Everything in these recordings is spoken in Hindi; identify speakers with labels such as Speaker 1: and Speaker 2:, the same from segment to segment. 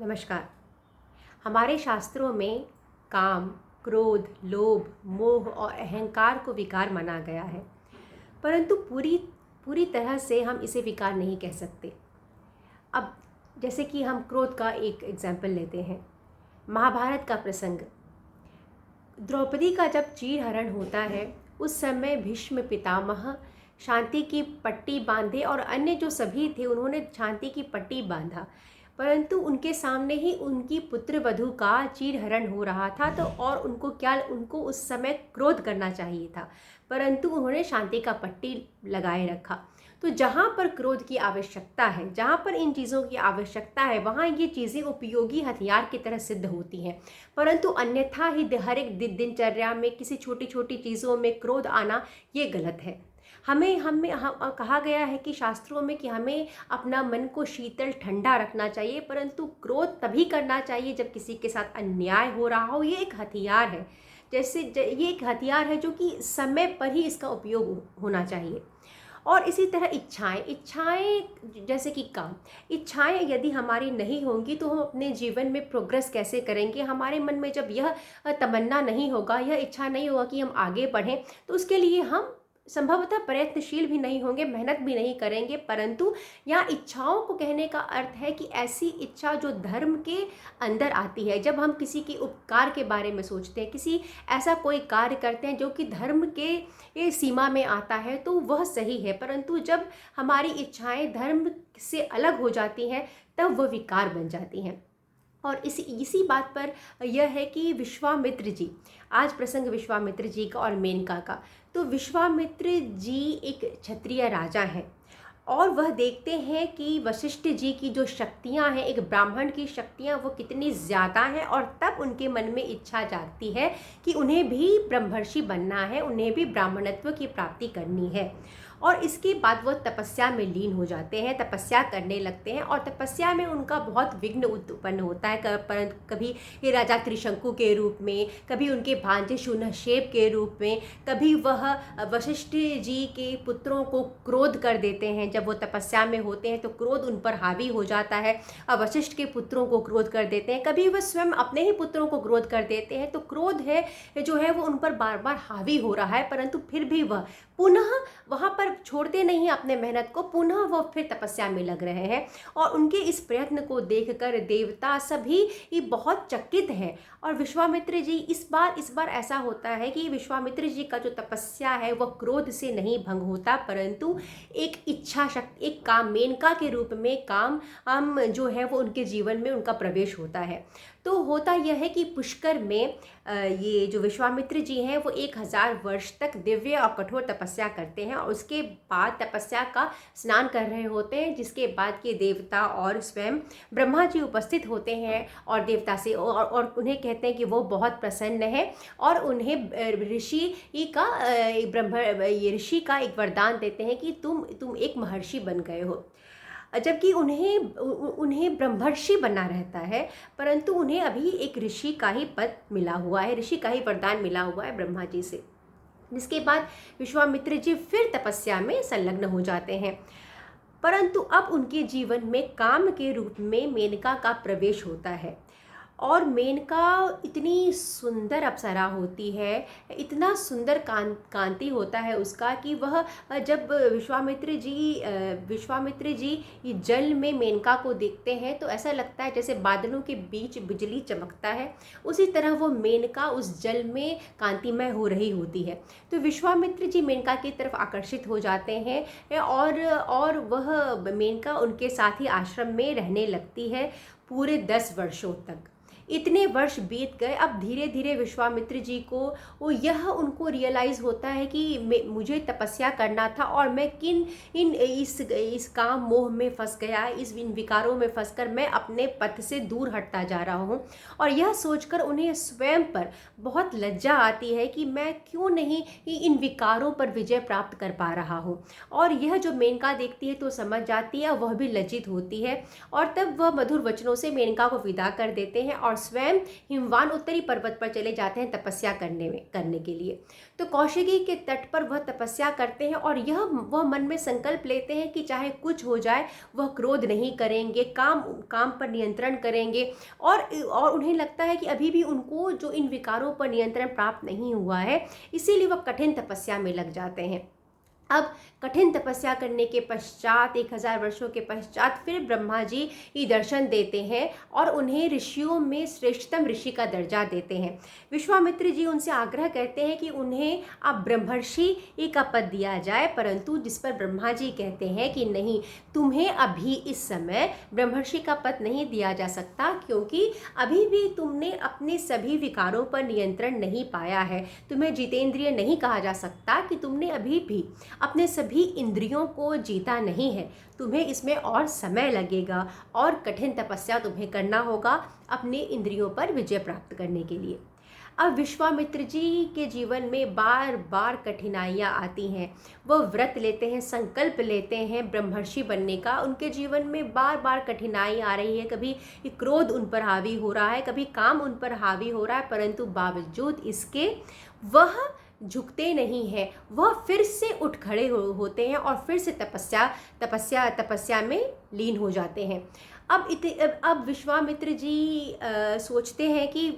Speaker 1: नमस्कार। हमारे शास्त्रों में काम, क्रोध, लोभ, मोह और अहंकार को विकार माना गया है, परंतु पूरी पूरी तरह से हम इसे विकार नहीं कह सकते। अब जैसे कि हम क्रोध का एक एग्जाम्पल लेते हैं। महाभारत का प्रसंग, द्रौपदी का जब चीरहरण होता है, उस समय भीष्म पितामह शांति की पट्टी बांधे और अन्य जो सभी थे उन्होंने शांति की पट्टी बांधा, परंतु उनके सामने ही उनकी पुत्र वधू का चीरहरण हो रहा था। तो और उनको उस समय क्रोध करना चाहिए था, परंतु उन्होंने शांति का पट्टी लगाए रखा। तो जहाँ पर क्रोध की आवश्यकता है, जहाँ पर इन चीज़ों की आवश्यकता है, वहाँ ये चीज़ें उपयोगी हथियार की तरह सिद्ध होती हैं। परंतु अन्यथा ही हर एक दिनचर्या में किसी छोटी छोटी चीज़ों में क्रोध आना ये गलत है। हमें हमें कहा गया है कि शास्त्रों में कि हमें अपना मन को शीतल ठंडा रखना चाहिए, परंतु क्रोध तभी करना चाहिए जब किसी के साथ अन्याय हो रहा हो। ये एक हथियार है, ये एक हथियार है जो कि समय पर ही इसका उपयोग होना चाहिए। और इसी तरह इच्छाएं जैसे कि काम, इच्छाएं यदि हमारी नहीं होंगी तो हम अपने जीवन में प्रोग्रेस कैसे करेंगे। हमारे मन में जब यह तमन्ना नहीं होगा, यह इच्छा नहीं होगा कि हम आगे बढ़ें, तो उसके लिए हम संभवतः प्रयत्नशील भी नहीं होंगे, मेहनत भी नहीं करेंगे। परंतु यहाँ इच्छाओं को कहने का अर्थ है कि ऐसी इच्छा जो धर्म के अंदर आती है। जब हम किसी के उपकार के बारे में सोचते हैं, किसी ऐसा कोई कार्य करते हैं जो कि धर्म के सीमा में आता है, तो वह सही है। परंतु जब हमारी इच्छाएं धर्म से अलग हो जाती हैं, तब वह विकार बन जाती हैं। और इसी बात पर यह है कि विश्वामित्र जी, आज प्रसंग विश्वामित्र जी का और मेनका का। तो विश्वामित्र जी एक क्षत्रिय राजा हैं और वह देखते हैं कि वशिष्ठ जी की जो शक्तियां हैं, एक ब्राह्मण की शक्तियां, वो कितनी ज़्यादा हैं। और तब उनके मन में इच्छा जागती है कि उन्हें भी ब्रह्मर्षि बनना है, उन्हें भी ब्राह्मणत्व की प्राप्ति करनी है। और इसके बाद वो तपस्या में लीन हो जाते हैं, तपस्या करने लगते हैं। और तपस्या में उनका बहुत विघ्न उत्पन्न होता है, परंतु कभी ये राजा त्रिशंकु के रूप में, कभी उनके भांजे शून्यशेप के रूप में, कभी वह वशिष्ठ जी के पुत्रों को क्रोध कर देते हैं। जब वो तपस्या में होते हैं तो क्रोध उन पर हावी हो जाता है, और वशिष्ठ के पुत्रों को क्रोध कर देते हैं। कभी वह स्वयं अपने ही पुत्रों को क्रोध कर देते हैं। तो क्रोध है जो है वो उन पर बार बार हावी हो रहा है, परंतु फिर भी वह पुनः वहाँ पर छोड़ते नहीं अपने मेहनत को, पुनः वो फिर तपस्या में लग रहे हैं। और उनके इस प्रयत्न को देखकर देवता सभी ये बहुत चकित हैं। और विश्वामित्र जी इस बार ऐसा होता है कि विश्वामित्र जी का जो तपस्या है वह क्रोध से नहीं भंग होता, परंतु एक इच्छा शक्ति, एक काम, मेनका के रूप में काम जो है वो उनके जीवन में उनका प्रवेश होता है। तो होता यह है कि पुष्कर में ये जो विश्वामित्र जी हैं वो 1000 वर्ष तक दिव्य और कठोर तपस्या करते हैं। और उसके बाद तपस्या का स्नान कर रहे होते हैं, जिसके बाद के देवता और स्वयं ब्रह्मा जी उपस्थित होते हैं और देवता से और उन्हें कहते हैं कि वो बहुत प्रसन्न है। और उन्हें ऋषि का एक वरदान देते हैं कि तुम एक महर्षि बन गए हो। जबकि उन्हें ब्रह्मर्षि बना रहता है, परंतु उन्हें अभी एक ऋषि का ही पद मिला हुआ है, ऋषि का ही वरदान मिला हुआ है ब्रह्मा जी से। जिसके बाद विश्वामित्र जी फिर तपस्या में संलग्न हो जाते हैं। परंतु अब उनके जीवन में काम के रूप में मेनका का प्रवेश होता है। और मेनका इतनी सुंदर अप्सरा होती है, इतना सुंदर कांति होता है उसका कि वह जब विश्वामित्र जी ये जल में मेनका को देखते हैं तो ऐसा लगता है जैसे बादलों के बीच बिजली चमकता है। उसी तरह वो मेनका उस जल में कांतिमय हो रही होती है। तो विश्वामित्र जी मेनका की तरफ आकर्षित हो जाते हैं और वह मेनका उनके साथ ही आश्रम में रहने लगती है पूरे 10 वर्षों तक। इतने वर्ष बीत गए। अब धीरे धीरे विश्वामित्र जी को उनको रियलाइज़ होता है कि मुझे तपस्या करना था और मैं इस काम मोह में फंस गया, इन विकारों में फंसकर मैं अपने पथ से दूर हटता जा रहा हूँ। और यह सोचकर उन्हें स्वयं पर बहुत लज्जा आती है कि मैं क्यों नहीं इन विकारों पर विजय प्राप्त कर पा रहा हूँ। और यह जो मेनका देखती है तो समझ जाती है, वह भी लज्जित होती है। और तब वह मधुर वचनों से मेनका को विदा कर देते हैं और और स्वयं हिमवान उत्तरी पर्वत पर चले जाते हैं तपस्या करने के लिए। तो कौशिकी के तट पर वह तपस्या करते हैं और वह मन में संकल्प लेते हैं कि चाहे कुछ हो जाए वह क्रोध नहीं करेंगे, काम पर नियंत्रण करेंगे। और उन्हें लगता है कि अभी भी उनको जो इन विकारों पर नियंत्रण प्राप्त नहीं हुआ है, इसीलिए वह कठिन तपस्या में लग जाते हैं। अब कठिन तपस्या करने के पश्चात 1000 वर्षों के पश्चात फिर ब्रह्मा जी ही दर्शन देते हैं और उन्हें ऋषियों में श्रेष्ठतम ऋषि का दर्जा देते हैं। विश्वामित्र जी उनसे आग्रह करते हैं कि उन्हें अब ब्रह्मर्षि का पद दिया जाए, परंतु जिस पर ब्रह्मा जी कहते हैं कि नहीं, तुम्हें अभी इस समय ब्रह्मर्षि का पद नहीं दिया जा सकता, क्योंकि अभी भी तुमने अपने सभी विकारों पर नियंत्रण नहीं पाया है। तुम्हें जितेंद्रिय नहीं कहा जा सकता कि तुमने अभी भी अपने सभी इंद्रियों को जीता नहीं है। तुम्हें इसमें और समय लगेगा और कठिन तपस्या तुम्हें करना होगा अपने इंद्रियों पर विजय प्राप्त करने के लिए। अब विश्वामित्र जी के जीवन में बार बार कठिनाइयाँ आती हैं। वह व्रत लेते हैं, संकल्प लेते हैं ब्रह्मर्षि बनने का। उनके जीवन में बार बार कठिनाई आ रही है, कभी क्रोध उन पर हावी हो रहा है, कभी काम उन पर हावी हो रहा है, परंतु बावजूद इसके वह झुकते नहीं हैं। वह फिर से उठ खड़े होते हैं और फिर से तपस्या में लीन हो जाते हैं। अब विश्वामित्र जी सोचते हैं कि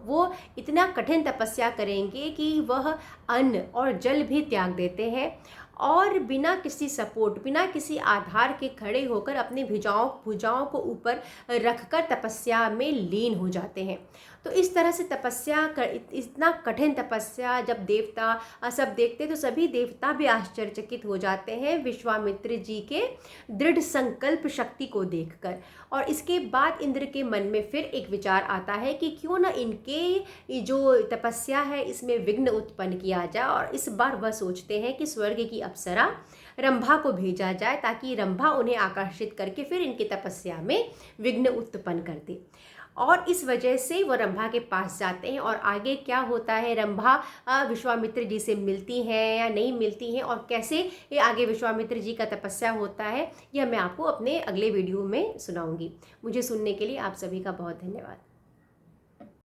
Speaker 1: वो इतना कठिन तपस्या करेंगे कि वह अन्न और जल भी त्याग देते हैं और बिना किसी सपोर्ट, बिना किसी आधार के खड़े होकर अपनी भुजाओं को ऊपर रखकर तपस्या में लीन हो जाते हैं। तो इस तरह से इतना कठिन तपस्या जब देवता सब देखते तो सभी देवता भी आश्चर्यचकित हो जाते हैं विश्वामित्र जी के दृढ़ संकल्प शक्ति को देखकर। और इसके बाद इंद्र के मन में फिर एक विचार आता है कि क्यों ना इनके जो तपस्या है इसमें विघ्न उत्पन्न किया जाए, और इस बार वह सोचते हैं कि स्वर्ग की अप्सरा रंभा को भेजा जाए ताकि रंभा उन्हें आकर्षित करके फिर इनकी तपस्या में विघ्न उत्पन्न कर दे। और इस वजह से वो रंभा के पास जाते हैं और आगे क्या होता है, रंभा विश्वामित्र जी से मिलती हैं या नहीं मिलती हैं और कैसे ये आगे विश्वामित्र जी का तपस्या होता है, यह मैं आपको अपने अगले वीडियो में सुनाऊंगी। मुझे सुनने के लिए आप सभी का बहुत धन्यवाद।